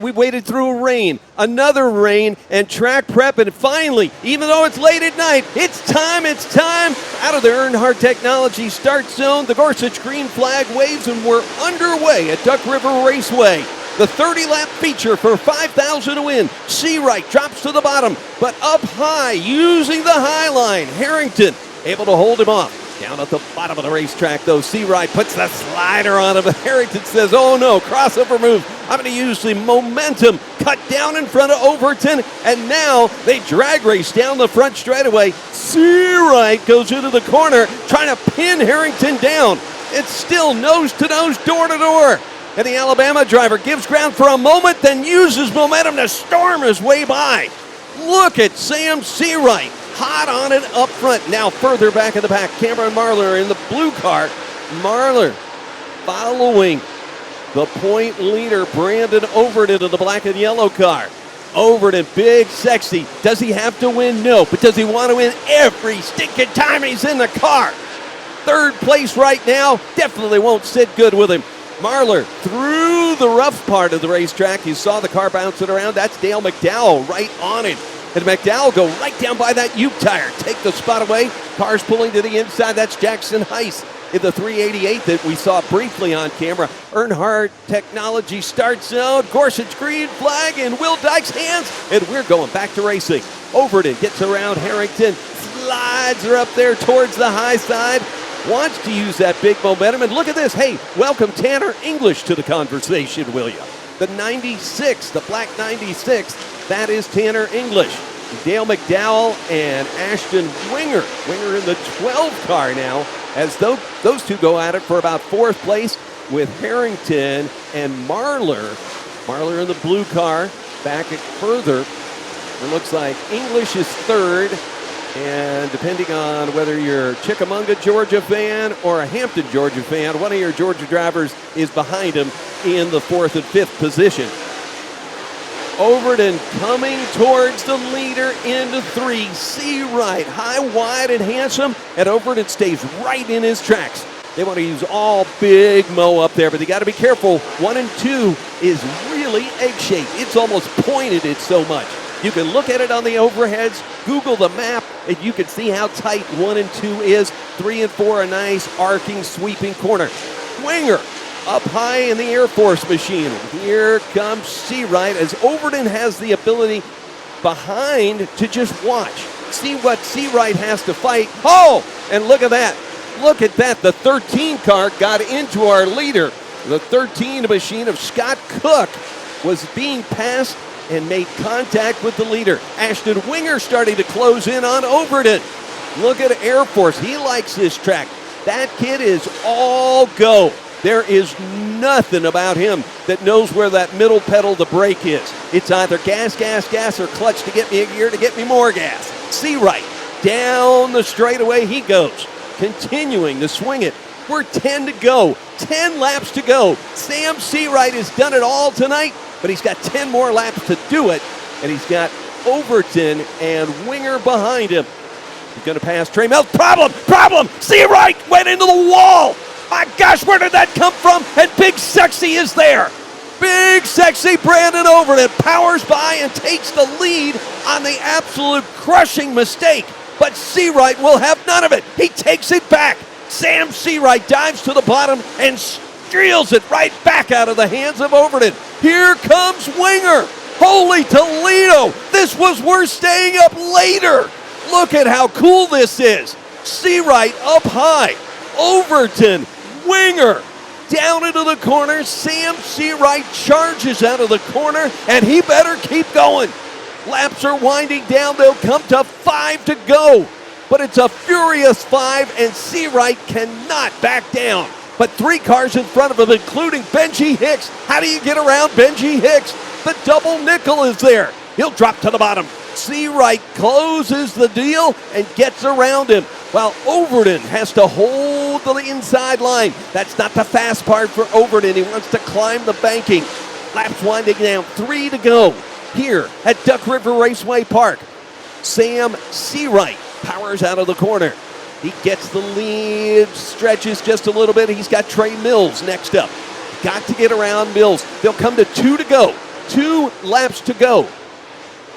We waited through rain, another rain, and track prep, and finally, even though it's late at night, it's time. Out of the Earnhardt Technology start zone, the Gorsuch green flag waves, and we're underway at Duck River Raceway. The 30-lap feature for $5,000 to win. Seawright drops to the bottom, but up high, using the high line. Harrington able to hold him off. Down at the bottom of the racetrack, though, Seawright puts the slider on him. Harrington says, oh no, crossover move. I'm going to use the momentum, cut down in front of Overton, and now they drag race down the front straightaway. Seawright goes into the corner, trying to pin Harrington down. It's still nose-to-nose, door-to-door. And the Alabama driver gives ground for a moment, then uses momentum to storm his way by. Look at Sam Seawright. Hot on it up front. Now further back in the pack, Cameron Marlar in the blue car. Marlar following the point leader, Brandon Overton, in the black and yellow car. Overton, big, sexy. Does he have to win? No. But does he want to win every stinking time he's in the car? Third place right now. Definitely won't sit good with him. Marlar through the rough part of the racetrack. You saw the car bouncing around. That's Dale McDowell right on it. And McDowell go right down by that Ute tire. Take the spot away. Cars pulling to the inside. That's Jackson Heiss in the 388 that we saw briefly on camera. Earnhardt Technology start zone. Gorsuch green flag in Will Dyke's hands. And we're going back to racing. Overton gets around Harrington. Slides her up there towards the high side. Wants to use that big momentum. And look at this. Hey, welcome Tanner English to the conversation, will you? The 96, the black 96. That is Tanner English. Dale McDowell and Ashton Winger. Winger in the 12 car now, as those two go at it for about fourth place with Harrington and Marlar. Marlar in the blue car. Back further, it looks like English is third. And depending on whether you're a Chickamauga, Georgia fan or a Hampton, Georgia fan, one of your Georgia drivers is behind him in the fourth and fifth position. Overton coming towards the leader into three. Seawright, high, wide, and handsome. And Overton stays right in his tracks. They want to use all big Mo up there, but they got to be careful. 1 and 2 is really egg-shaped. It's almost pointed, it's so much. You can look at it on the overheads, Google the map, and you can see how tight 1 and 2 is. 3 and 4, a nice arcing, sweeping corner. Winger up high in the Air Force machine. Here comes Seawright as Overton has the ability behind to just watch. See what Seawright has to fight. Oh, and look at that. Look at that. The 13 car got into our leader. The 13 machine of Scott Cook was being passed and made contact with the leader. Ashton Winger starting to close in on Overton. Look at Air Force. He likes this track. That kid is all go. There is nothing about him that knows where that middle pedal to brake is. It's either gas, gas, gas, or clutch to get me a gear to get me more gas. Seawright, down the straightaway he goes, continuing to swing it. We're 10 to go, 10 laps to go. Sam Seawright has done it all tonight, but he's got 10 more laps to do it, and he's got Overton and Winger behind him. He's going to pass Trey Mills. Problem! Seawright went into the wall! My gosh, where did that come from? And Big Sexy is there. Big Sexy Brandon Overton powers by and takes the lead on the absolute crushing mistake. But Seawright will have none of it. He takes it back. Sam Seawright dives to the bottom and steals it right back out of the hands of Overton. Here comes Winger. Holy Toledo. This was worth staying up later. Look at how cool this is. Seawright up high. Overton, Winger, down into the corner. Sam Seawright charges out of the corner, and he better keep going. Laps are winding down. They'll come to 5 to go. But it's a furious 5, and Seawright cannot back down. But 3 cars in front of him, including Benji Hicks. How do you get around Benji Hicks? The double nickel is there. He'll drop to the bottom. Seawright closes the deal and gets around him, while Overton has to hold the inside line. That's not the fast part for Overton. He wants to climb the banking. Laps winding down, 3 to go here at Duck River Raceway Park. Sam Seawright powers out of the corner. He gets the lead, stretches just a little bit. He's got Trey Mills next up. Got to get around Mills. They'll come to 2 to go. 2 laps to go.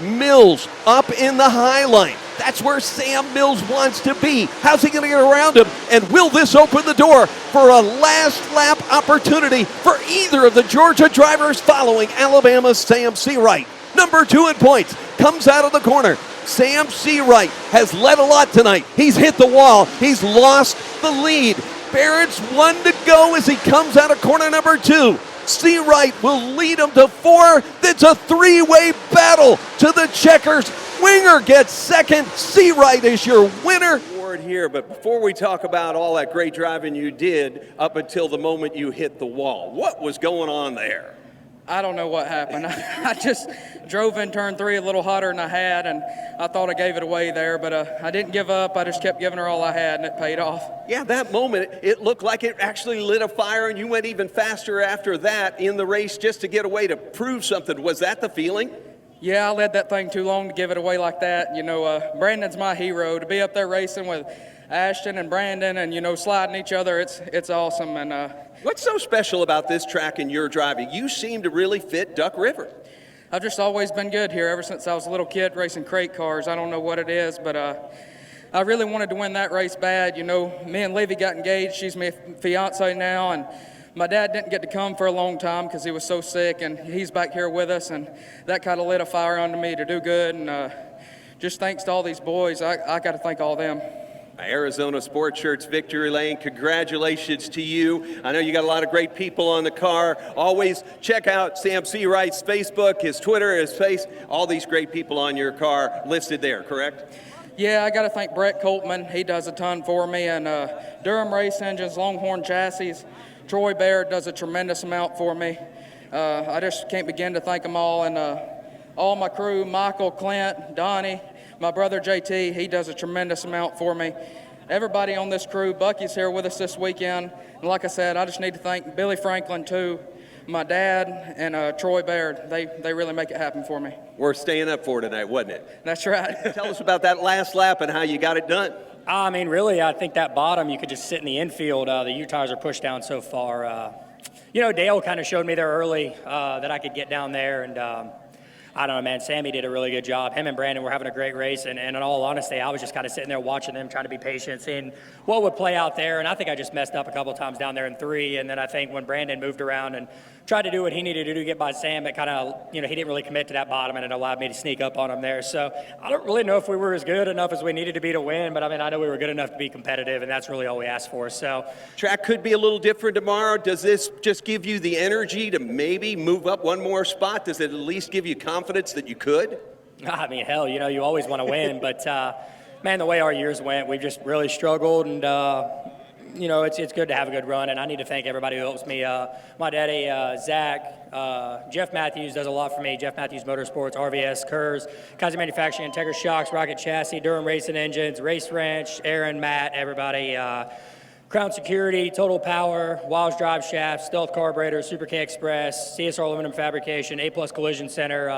Mills up in the high line. That's where Sam Mills wants to be. How's he going to get around him? And will this open the door for a last lap opportunity for either of the Georgia drivers following Alabama's Sam Seawright? Number 2 in points comes out of the corner. Sam Seawright has led a lot tonight. He's hit the wall. He's lost the lead. Barrett's 1 to go as he comes out of corner number 2. Seawright will lead him to 4. It's a 3-way battle to the checkers. Winger gets second. Seawright is your winner. Here, but before we talk about all that great driving you did up until the moment you hit the wall, what was going on there? I don't know what happened. I just drove in turn 3 a little hotter than I had, and I thought I gave it away there, but I didn't give up. I just kept giving her all I had, and it paid off. Yeah, that moment, it looked like it actually lit a fire, and you went even faster after that in the race just to get away to prove something. Was that the feeling? Yeah, I led that thing too long to give it away like that. You know, Brandon's my hero. To be up there racing with Ashton and Brandon and, you know, sliding each other, it's awesome. And what's so special about this track and your driving? You seem to really fit Duck River. I've just always been good here ever since I was a little kid racing crate cars. I don't know what it is, but I really wanted to win that race bad. You know, me and Livy got engaged. She's my fiance now, and my dad didn't get to come for a long time because he was so sick, and he's back here with us, and that kind of lit a fire under me to do good. And just thanks to all these boys, I got to thank all them. Arizona Sports Shirts Victory Lane, congratulations to you. I know you got a lot of great people on the car. Always check out Sam Seawright's Facebook, his Twitter, his face, all these great people on your car listed there, correct? Yeah, I got to thank Brett Coltman. He does a ton for me, and Durham Race Engines, Longhorn Chassis. Troy Baird does a tremendous amount for me. I just can't begin to thank them all, and all my crew, Michael, Clint, Donnie, my brother JT, he does a tremendous amount for me. Everybody on this crew, Bucky's here with us this weekend, and like I said, I just need to thank Billy Franklin too, my dad, and Troy Baird. They really make it happen for me. Worth staying up for tonight, wasn't it? That's right. Tell us about that last lap and how you got it done. I mean, really, I think that bottom, you could just sit in the infield. The U-tires are pushed down so far. You know, Dale kind of showed me there early that I could get down there, and I don't know, man, Sammy did a really good job. Him and Brandon were having a great race, and in all honesty, I was just kind of sitting there watching them, trying to be patient, seeing what would play out there, and I think I just messed up a couple of times down there in 3, and then I think when Brandon moved around and tried to do what he needed to do to get by Sam, it kind of, you know, he didn't really commit to that bottom, and it allowed me to sneak up on him there. So I don't really know if we were as good enough as we needed to be to win, but I mean, I know we were good enough to be competitive, and that's really all we asked for. So track could be a little different tomorrow. Does this just give you the energy to maybe move up one more spot? Does it at least give you confidence that you could? I mean, hell, you know, you always want to win, but man, the way our years went, we've just really struggled, and you know, it's good to have a good run, and I need to thank everybody who helps me. My daddy, Zach, Jeff Matthews does a lot for me. Jeff Matthews Motorsports, RVS, Kurz, Kaiser Manufacturing, Integra Shocks, Rocket Chassis, Durham Racing Engines, Race Ranch, Aaron, Matt, everybody. Crown Security, Total Power, Wiles Drive Shafts, Stealth Carburetor, Super K Express, CSR Aluminum Fabrication, A+ Collision Center.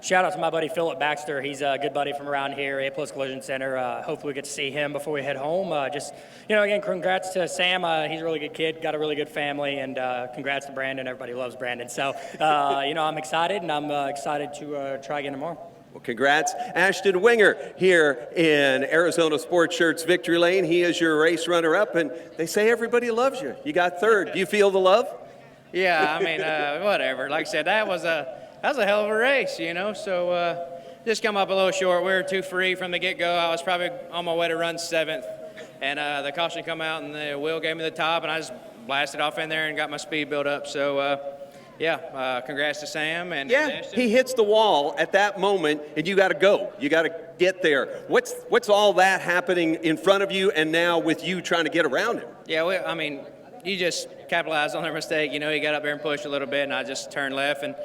Shout out to my buddy Philip Baxter. He's a good buddy from around here, A+ Collision Center. Hopefully we get to see him before we head home. Just, you know, again, congrats to Sam. He's a really good kid, got a really good family, and congrats to Brandon. Everybody loves Brandon. So, you know, I'm excited, and I'm excited to try again tomorrow. Well, congrats. Ashton Winger here in Arizona Sports Shirts Victory Lane. He is your race runner-up, and they say everybody loves you. You got third. Do you feel the love? Yeah, I mean, whatever. Like I said, that was a hell of a race, you know. So just come up a little short. We were 2 free from the get-go. I was probably on my way to run 7th, and the caution come out, and the wheel gave me the top, and I just blasted off in there and got my speed built up. So, yeah, congrats to Sam. And yeah, he hits the wall at that moment, and you got to go. You got to get there. What's all that happening in front of you, and now with you trying to get around him? Yeah, I mean, you just capitalized on their mistake. You know, he got up there and pushed a little bit, and I just turned left, and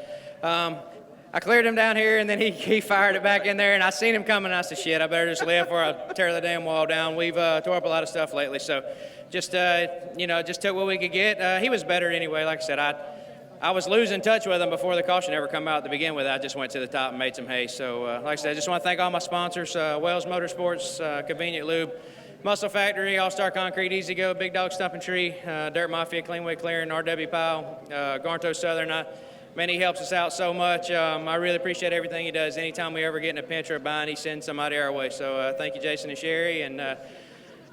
I cleared him down here, and then he fired it back in there, and I seen him coming, and I said, shit, I better just live before I tear the damn wall down. We've tore up a lot of stuff lately, so just, you know, just took what we could get. He was better anyway. Like I said, I was losing touch with him before the caution ever come out to begin with. I just went to the top and made some hay. So, like I said, I just want to thank all my sponsors, Wells Motorsports, Convenient Lube, Muscle Factory, All-Star Concrete, Easy Go, Big Dog Stump and Tree, Dirt Mafia, Cleanway Clearing, RW Pile, Garnto Southern. man, he helps us out so much. I really appreciate everything he does. Anytime we ever get in a pinch or a bind, he sends somebody our way. So thank you, Jason and Sherry. And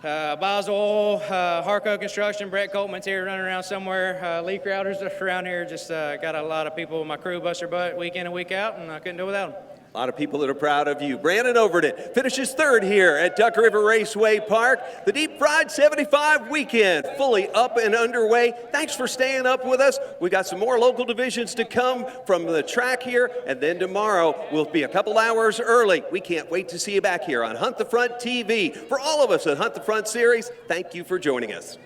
Boswell, Harco Construction, Brett Coltman's here running around somewhere. Lee Crowder's around here. Just got a lot of people in my crew bust their butt week in and week out, and I couldn't do it without them. A lot of people that are proud of you. Brandon Overton finishes third here at Duck River Raceway Park. The Deep Fried 75 weekend fully up and underway. Thanks for staying up with us. We got some more local divisions to come from the track here, and then tomorrow we'll be a couple hours early. We can't wait to see you back here on Hunt the Front TV. For all of us at Hunt the Front Series, thank you for joining us.